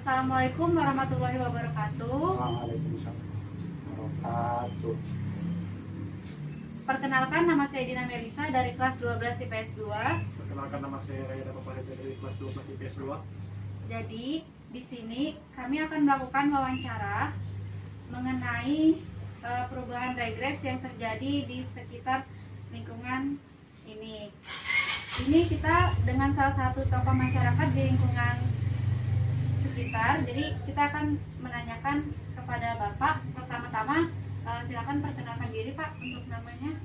Assalamualaikum warahmatullahi wabarakatuh. Waalaikumsalam warahmatullahi. Perkenalkan, nama saya Dina Melisa dari kelas 12 IPS 2. Perkenalkan, nama saya Raya Papareja dari kelas 12 IPS 2. Jadi, di sini kami akan melakukan wawancara mengenai perubahan regres yang terjadi di sekitar lingkungan ini. Ini kita dengan salah satu tokoh masyarakat di lingkungan sekitar. Jadi kita akan menanyakan kepada Bapak. Pertama-tama silakan perkenalkan diri Pak untuk namanya.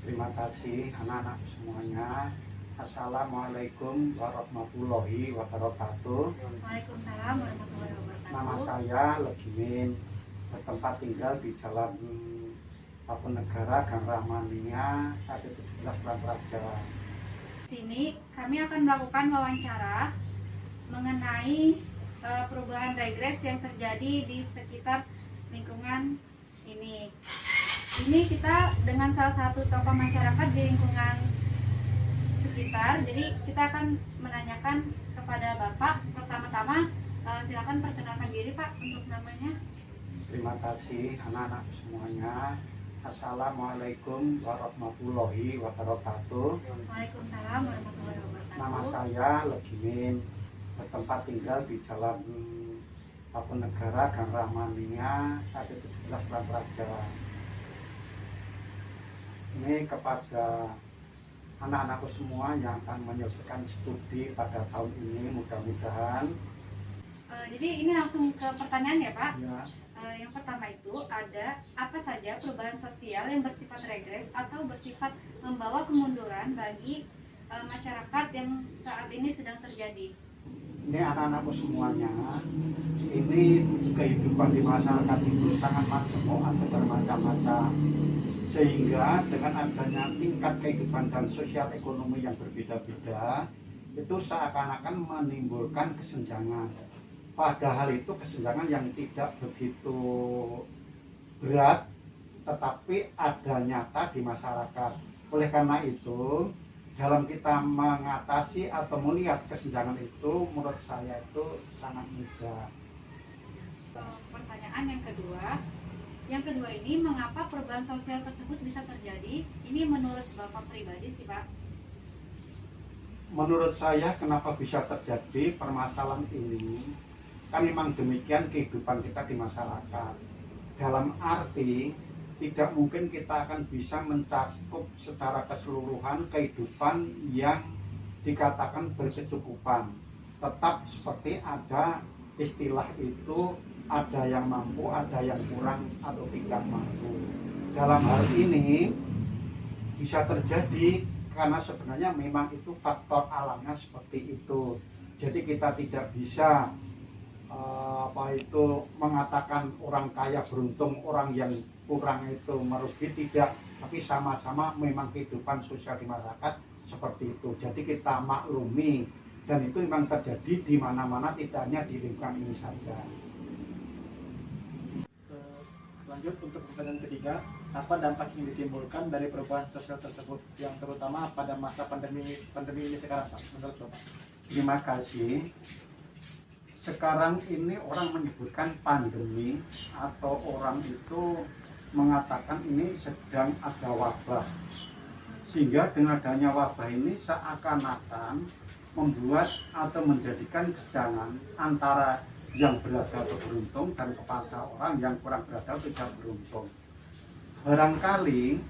Terima kasih anak-anak semuanya. Assalamualaikum warahmatullahi wabarakatuh. Waalaikumsalam warahmatullahi wabarakatuh. Nama saya Legimin, bertempat tinggal di Jalan Tapanegara, Gang Rahmania, RT 17 Praja. Di sini kami akan melakukan wawancara mengenai perubahan regres yang terjadi di sekitar lingkungan ini. Ini kita dengan salah satu tokoh masyarakat di lingkungan sekitar. Jadi kita akan menanyakan kepada Bapak. Pertama-tama silakan perkenalkan diri Pak untuk namanya. Terima kasih anak-anak semuanya. Assalamualaikum warahmatullahi wabarakatuh. Waalaikumsalam warahmatullahi wabarakatuh. Nama saya Legimin, bertempat tinggal di Jalan Tapanegara, Gang Rahmania, RT 17 Praja. Ini kepada anak-anakku semua yang akan menyelesaikan studi pada tahun ini, mudah-mudahan. Jadi ini langsung ke pertanyaan ya Pak. Ya, Yang pertama itu ada apa saja perubahan sosial yang bersifat regres atau bersifat membawa kemunduran bagi masyarakat yang saat ini sedang terjadi. ini anak-anakku semuanya. Ini kehidupan di masyarakat itu sangat majemuk atau bermacam-macam. Sehingga dengan adanya tingkat kehidupan dan sosial ekonomi yang berbeda-beda, itu seakan-akan menimbulkan kesenjangan. Padahal itu kesenjangan yang tidak begitu berat, tetapi ada nyata di masyarakat. Oleh karena itu, dalam kita mengatasi atau melihat kesenjangan itu, menurut saya itu sangat mudah. Pertanyaan yang kedua ini, mengapa perubahan sosial tersebut bisa terjadi? Ini menurut Bapak pribadi sih Pak. Menurut saya kenapa bisa terjadi permasalahan ini, kan memang demikian kehidupan kita di masyarakat. Dalam arti tidak mungkin kita akan bisa mencakup secara keseluruhan kehidupan yang dikatakan berkecukupan. Tetap seperti ada istilah itu, ada yang mampu, ada yang kurang atau tidak mampu. Dalam hal ini bisa terjadi karena sebenarnya memang itu faktor alamnya seperti itu. Jadi kita tidak bisa mengatakan orang kaya beruntung, orang yang kurang itu merugi, tidak. Tapi sama-sama memang kehidupan sosial di masyarakat seperti itu. Jadi kita maklumi, dan itu memang terjadi di mana-mana, tidak hanya di lingkungan ini saja. Lanjut untuk pertanyaan ketiga, apa dampak yang ditimbulkan dari perubahan sosial tersebut, yang terutama pada masa pandemi ini sekarang Pak, menurut Bapak? Terima kasih. Sekarang ini orang menyebutkan pandemi, atau orang itu mengatakan ini sedang ada wabah. Sehingga dengan adanya wabah ini seakan-akan membuat atau menjadikan kesenjangan antara yang berada atau beruntung dan kepada orang yang kurang berada atau tidak beruntung. Barangkali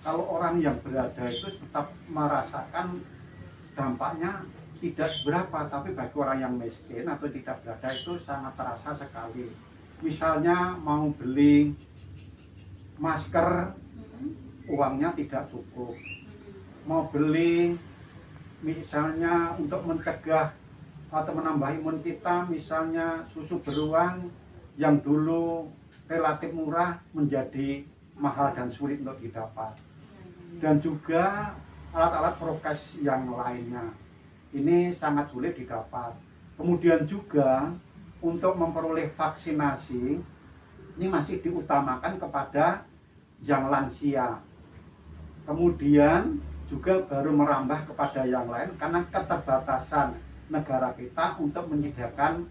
kalau orang yang berada itu tetap merasakan dampaknya tidak seberapa, tapi bagi orang yang miskin atau tidak berada itu sangat terasa sekali. Misalnya mau beli masker, uangnya tidak cukup. Mau beli misalnya untuk mencegah atau menambah imun kita, misalnya susu beruang yang dulu relatif murah menjadi mahal dan sulit untuk didapat. Dan juga alat-alat prokes yang lainnya, ini sangat sulit didapat. Kemudian juga untuk memperoleh vaksinasi, ini masih diutamakan kepada yang lansia. Kemudian juga baru merambah kepada yang lain karena keterbatasan negara kita untuk menyediakan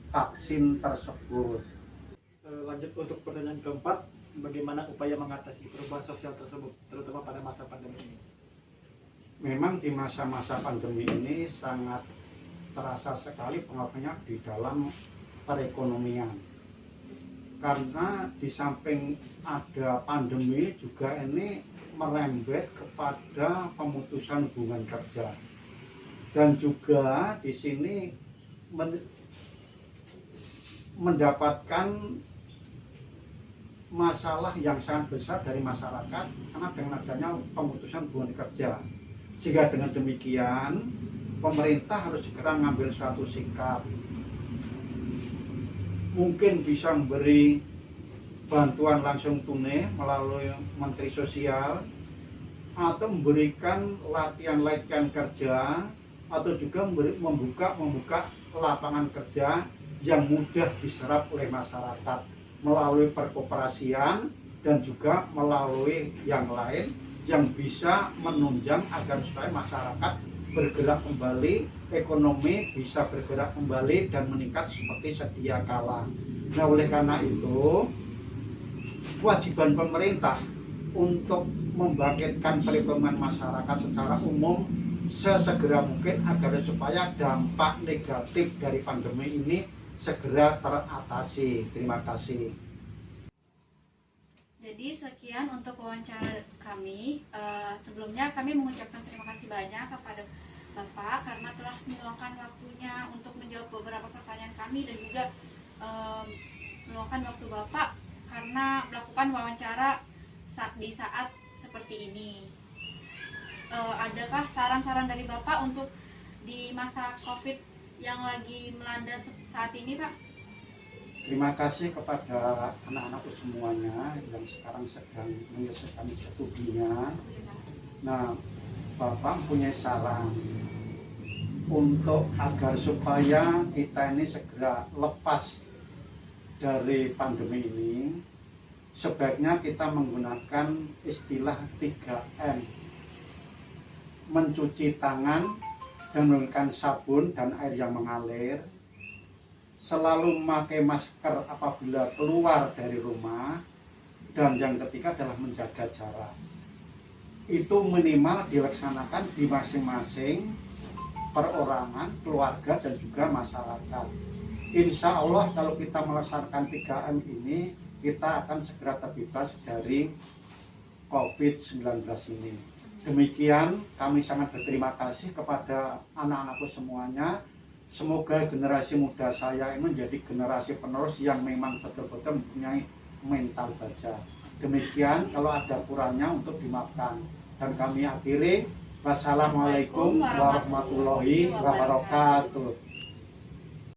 vaksin tersebut. Lanjut untuk pertanyaan keempat, bagaimana upaya mengatasi perubahan sosial tersebut, terutama pada masa pandemi ini? Memang di masa-masa pandemi ini sangat terasa sekali pengaruhnya di dalam perekonomian. Karena di samping ada pandemi juga ini merembet kepada pemutusan hubungan kerja. Dan juga di sini mendapatkan masalah yang sangat besar dari masyarakat karena dengan adanya pemutusan hubungan kerja. Sehingga dengan demikian pemerintah harus segera mengambil suatu sikap. Mungkin bisa memberi bantuan langsung tunai melalui Menteri Sosial, atau memberikan latihan kerja, atau juga membuka lapangan kerja yang mudah diserap oleh masyarakat melalui perkoperasian dan juga melalui yang lain yang bisa menunjang agar supaya masyarakat bergerak kembali, ekonomi bisa bergerak kembali dan meningkat seperti sedia kala. Nah, oleh karena itu kewajiban pemerintah untuk membangkitkan perekonomian masyarakat secara umum sesegera mungkin agar supaya dampak negatif dari pandemi ini segera teratasi. Terima kasih. Jadi sekian untuk wawancara kami. Sebelumnya kami mengucapkan terima kasih banyak kepada Bapak karena telah meluangkan waktunya untuk menjawab beberapa pertanyaan kami dan juga meluangkan waktu Bapak karena melakukan wawancara di saat seperti ini. Adakah saran-saran dari Bapak untuk di masa COVID yang lagi melanda saat ini, Pak? Terima kasih kepada anak-anakku semuanya yang sekarang sedang menyelesaikan studinya. Nah, Bapak punya saran untuk agar supaya kita ini segera lepas dari pandemi ini. Sebaiknya kita menggunakan istilah 3M. Mencuci tangan dan menggunakan sabun dan air yang mengalir. Selalu memakai masker apabila keluar dari rumah, dan yang ketiga adalah menjaga jarak. Itu minimal dilaksanakan di masing-masing perorangan, keluarga, dan juga masyarakat. Insya Allah kalau kita melaksanakan 3M ini, kita akan segera terbebas dari COVID-19 ini. Demikian, kami sangat berterima kasih kepada anak-anakku semuanya. Semoga generasi muda saya ini menjadi generasi penerus yang memang betul-betul mempunyai mental baja. Demikian, kalau ada kurangnya untuk dimaafkan. Dan kami akhiri, wassalamualaikum warahmatullahi wabarakatuh.